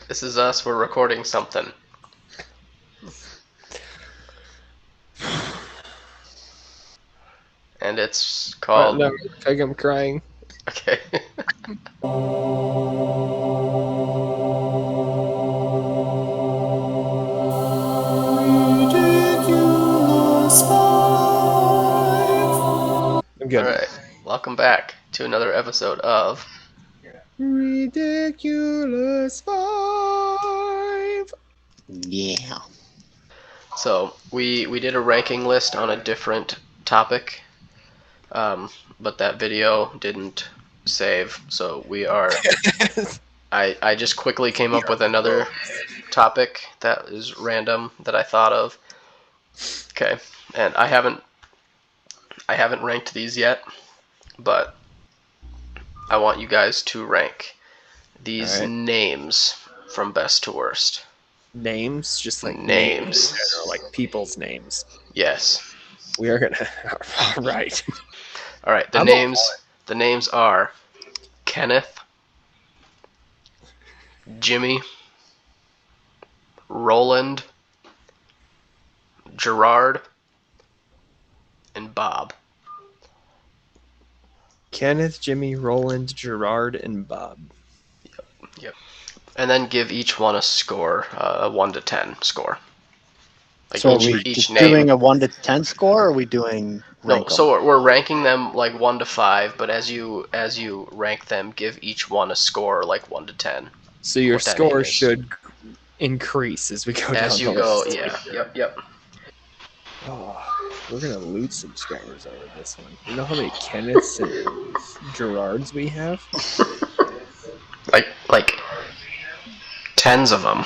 This is us. We're recording something. And it's called... No, I think I'm crying. Okay. I'm good. Alright. Welcome back to another episode of... Ridiculous 5. Yeah. So, we did a ranking list on a different topic, but that video didn't save, so we are... I just quickly came up with another topic that is random that I thought of. Okay, and I haven't ranked these yet, but I want you guys to rank these names from best to worst. Names, just like Names. or like people's names. Yes. We are gonna. All right. All right. The names are Kenneth, Jimmy, Roland, Gerard, and Bob. Kenneth, Jimmy, Roland, Gerard, and Bob. Yep. And then give each one a score, a 1 to 10 score. Like So are we each just name. doing a 1 to 10 score, or are we doing No, rank 'em? so we're ranking them like 1 to 5, but as you rank them, give each one a score like 1 to 10. So your What that name score is. should increase as we go down. As you the go, list. yeah, yep. Oh, we're gonna lose subscribers over this one. You know how many Kenneths and Gerards we have? Like tens of them.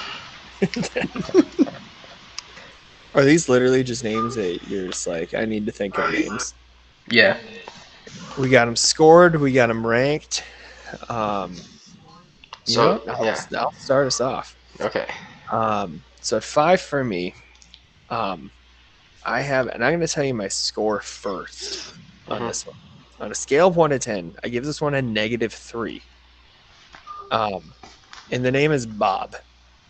Are these literally just names that you're just like, I need to think of names? Yeah. We got them scored. We got them ranked. So, I'll start us off. Okay. So at 5 for me, I have, and I'm going to tell you my score first on this one. On a scale of 1 to 10, I give this one a -3. And the name is Bob.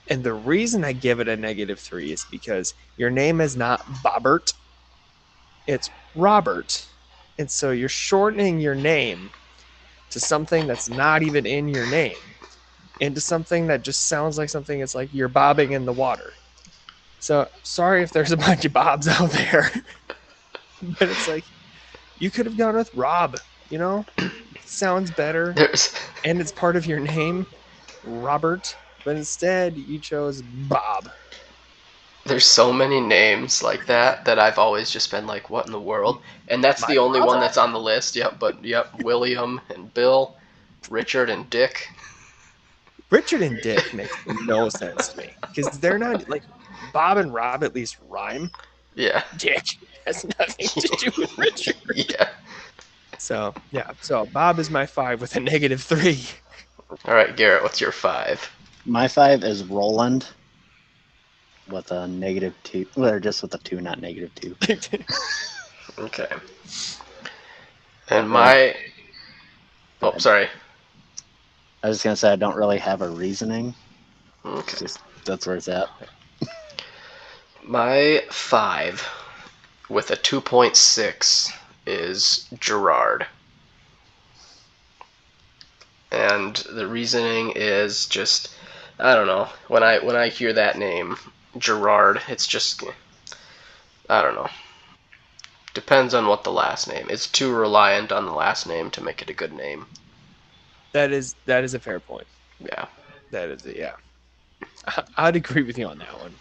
And the reason I give it a -3 is because your name is not Bobbert, it's Robert. And so you're shortening your name to something that's not even in your name, into something that just sounds like something that's like you're bobbing in the water. So sorry if there's a bunch of Bobs out there, but it's like you could have gone with Rob, you know? Sounds better, and it's part of your name, Robert, but instead you chose Bob. There's so many names like that I've always just been like, what in the world? And that's the only one that's on the list. Yep, William and Bill, Richard and Dick. Richard and Dick makes no sense to me because they're not like Bob and Rob at least rhyme. Yeah. Dick has nothing to do with Richard. Yeah. So Bob is my 5 with a -3. All right, Garrett, what's your 5? My 5 is Roland with a -2. Or just with a 2, not -2. Okay. And my... Oh, sorry. I was just going to say I don't really have a reasoning. Okay. Just, that's where it's at. My 5 with a 2.6 is Gerard. And the reasoning is just, I don't know, when I hear that name, Gerard, it's just, I don't know. Depends on what the last name. It's too reliant on the last name to make it a good name. That is a fair point. Yeah. That is it, yeah. I'd agree with you on that one.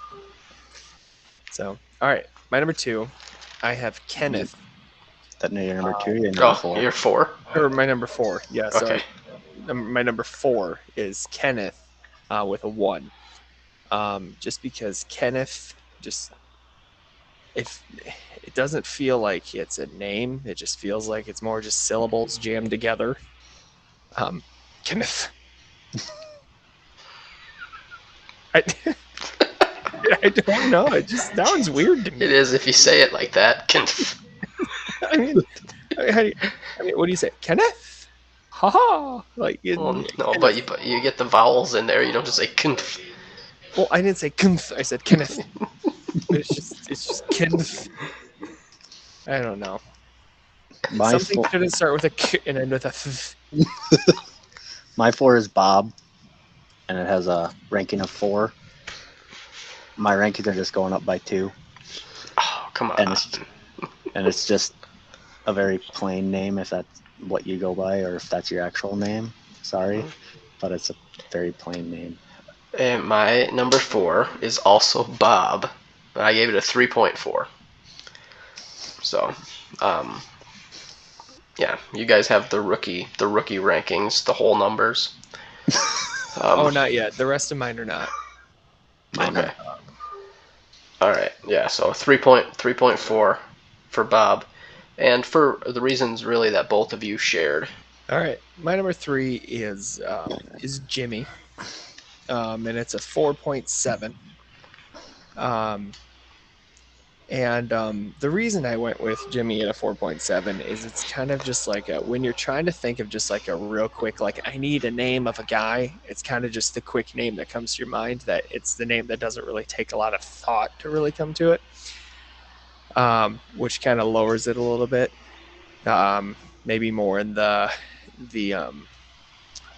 So, all right, my number 2, I have Kenneth. That your number 2, your number 4. You're 4? Or my number 4, yeah. So Okay. my number 4 is Kenneth with a 1. Just because Kenneth if it doesn't feel like it's a name, it just feels like it's more just syllables jammed together. Kenneth. I don't know. It just sounds weird to me. It is if you say it like that. I mean, what do you say, Kenneth? ha, like Well, no, but you get the vowels in there. You don't just say Kenneth. well, I didn't say Kenneth. I said Kenneth. It's just Kenneth. I don't know. My Something four, shouldn't start with a K and end with a F. my 4 is Bob, and it has a ranking of 4. My rankings are just going up by 2, Oh, come on. and it's just a very plain name if that's what you go by, or if that's your actual name. Sorry, but it's a very plain name. And my number 4 is also Bob. But I gave it a 3.4. So, yeah, you guys have the rookie rankings, the whole numbers. Oh, not yet. The rest of mine are not. Okay. All right. Yeah. So 3.4 for Bob, and for the reasons really that both of you shared. All right. My number 3 is Jimmy, and it's a 4.7. And the reason I went with Jimmy at a 4.7 is it's kind of just like when you're trying to think of just like a real quick, like I need a name of a guy, it's kind of just the quick name that comes to your mind, that it's the name that doesn't really take a lot of thought to really come to it, which kind of lowers it a little bit. Maybe more in the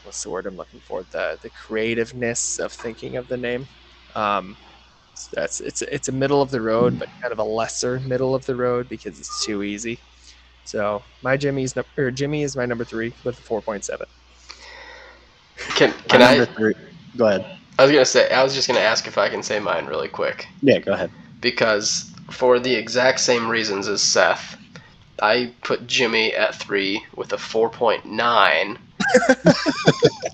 what's the word I'm looking for? The creativeness of thinking of the name. It's a middle of the road, but kind of a lesser middle of the road because it's too easy. So my Jimmy is my number 3 with a 4.7. Can My I? number 3. Go ahead. I was just gonna ask if I can say mine really quick, Yeah, go ahead. because for the exact same reasons as Seth, I put Jimmy at 3 with a 4.9.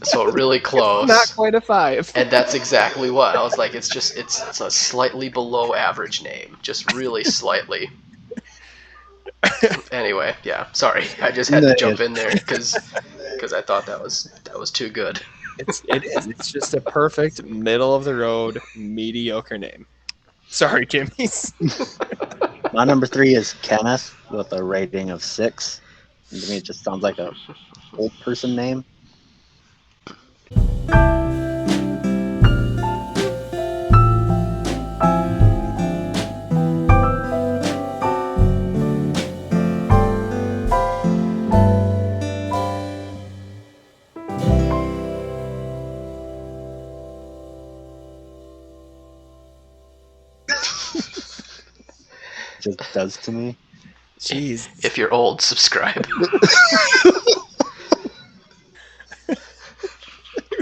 So really close. Not quite a 5. And that's exactly what I was like. It's a slightly below average name, just really slightly. Anyway, yeah. Sorry, I just had to jump in there because I thought that was too good. It is. It's just a perfect middle of the road mediocre name. Sorry, Jimmy's. My number 3 is Kenneth with a rating of 6. And to me, it just sounds like a old person name. Just does to me. Jeez. If you're old, subscribe.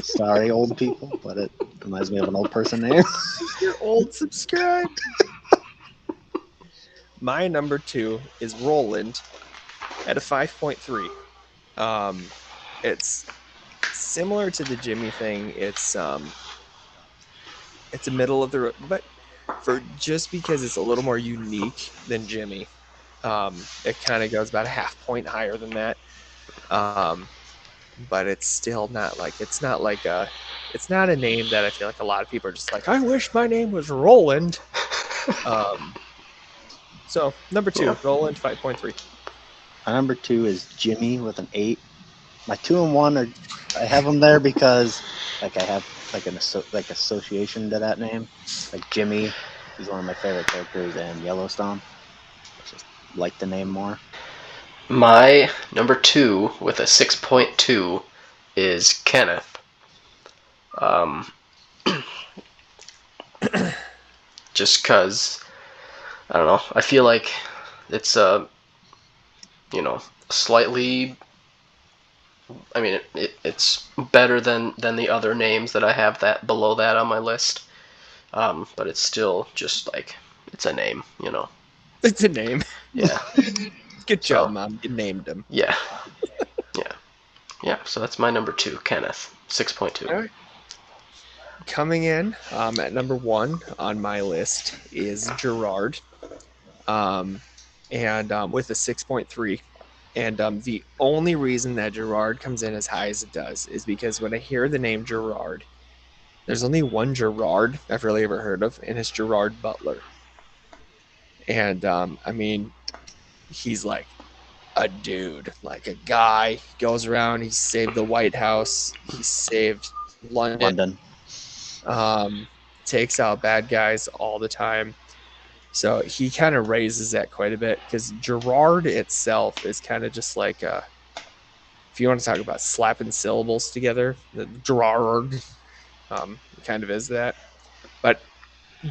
Sorry, old people, but it reminds me of an old person name. You're old, subscribe. My number 2 is Roland at a 5.3. It's similar to the Jimmy thing. It's a middle of the road, but just because it's a little more unique than Jimmy, it kind of goes about a half point higher than that. But it's still not like it's not a name that I feel like a lot of people are just like, I wish my name was Roland. So number 2, yeah. Roland, 5.3. My number 2 is Jimmy with an 8. My 2 and 1 are, I have them there because like I have like an association to that name. Like Jimmy, he's one of my favorite characters in Yellowstone. I just like the name more. My number 2 with a 6.2 is Kenneth. Just because, I don't know, I feel like it's slightly, I mean, it's better than the other names that I have that below that on my list. But it's still just like, it's a name, It's a name. Yeah. Good job, Mom. You named him. Yeah. Yeah, so that's my number 2, Kenneth, 6.2. All right. Coming in at number 1 on my list is Gerard, and with a 6.3. And the only reason that Gerard comes in as high as it does is because when I hear the name Gerard, there's only one Gerard I've really ever heard of, and it's Gerard Butler. And I mean, he's like a dude, like a guy. He goes around. He saved the White House. He saved London. Takes out bad guys all the time. So he kind of raises that quite a bit because Gerard itself is kind of just like if you want to talk about slapping syllables together, the Gerard kind of is that. But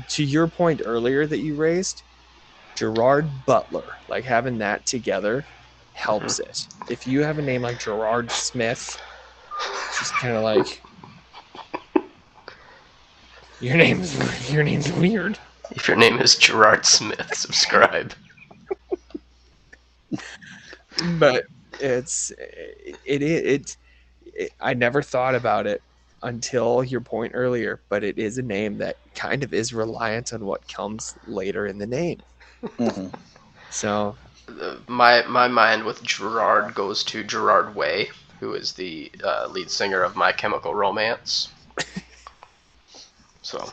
to your point earlier that you raised, Gerard Butler, like having that together helps it. If you have a name like Gerard Smith, it's just kind of like your name's weird. If your name is Gerard Smith, subscribe. But I never thought about it until your point earlier, but it is a name that kind of is reliant on what comes later in the name. Mm-hmm. So my mind with Gerard goes to Gerard Way, who is the lead singer of My Chemical Romance. So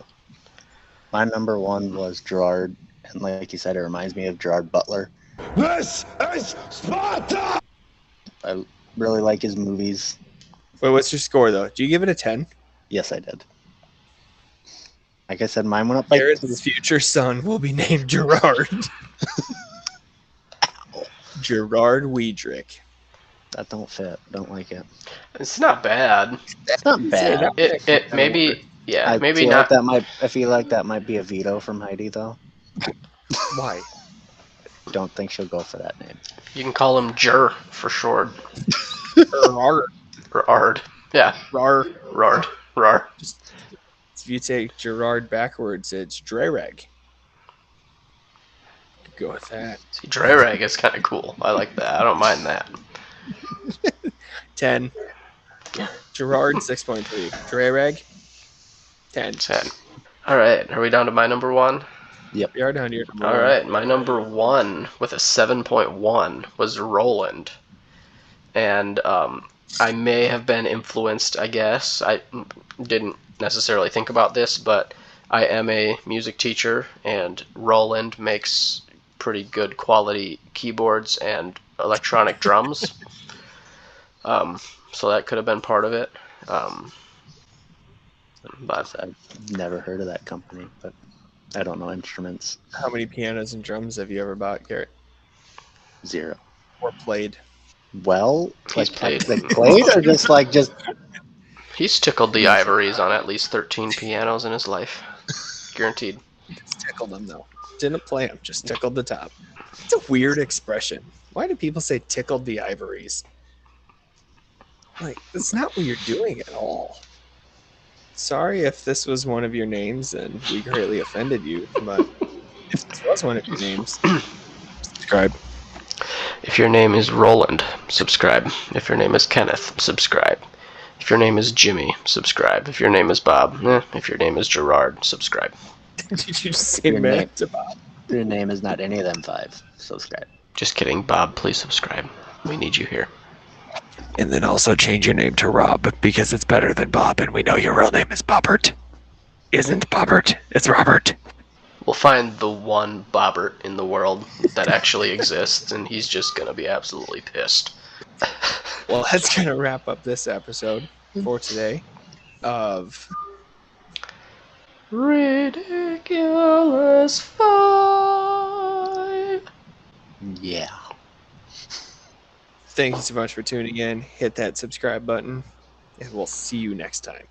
My number one was Gerard, and like you said, it reminds me of Gerard Butler. This is Sparta! I really like his movies. wait, what's your score though? Do you give it a 10? Yes, I did. Like I said, mine went up by Garrett's future son will be named Gerard. Gerard Weidrich. That don't fit. Don't like it. it's not bad. It's not bad. It maybe maybe feel not. Like I feel like that might be a veto from Heidi, though. Why? Don't think she'll go for that name. You can call him Jer for short. Gerard. Or Ard. Yeah, Rar. Rard. Rar. If you take Gerard backwards, it's Drereg. Go with that. See, Drereg is kind of cool. I like that. I don't mind that. 10. Gerard 6.3. Drereg 10. 10. All right, are we down to my number one? We are down here. All right, my number one with a 7.1 was Roland. And I may have been influenced, I guess. I didn't necessarily think about this, but I am a music teacher, and Roland makes pretty good quality keyboards and electronic drums. So that could have been part of it. But I've never heard of that company, but I don't know instruments. How many pianos and drums have you ever bought, Garrett? 0. Or played? Well, He's played. like played or just he's tickled the ivories on at least 13 pianos in his life. Guaranteed. Just tickled them, though. Didn't play them, just tickled the top. It's a weird expression. Why do people say tickled the ivories? Like, that's not what you're doing at all. Sorry if this was one of your names and we greatly offended you, but if this was one of your names, subscribe. If your name is Roland, subscribe. If your name is Kenneth, subscribe. If your name is Jimmy, subscribe. If your name is Bob, if your name is Gerard, subscribe. Did you just say Your man name. to Bob? your name is not any of them 5. Subscribe. Just kidding, Bob, please subscribe. We need you here. And then also change your name to Rob because it's better than Bob, and we know your real name is Bobbert. Isn't Bobbert? It's Robert. We'll find the one Bobbert in the world that actually exists, and he's just going to be absolutely pissed. Well, that's going to wrap up this episode for today of Ridiculous 5. Yeah. Thank you so much for tuning in. Hit that subscribe button, and we'll see you next time.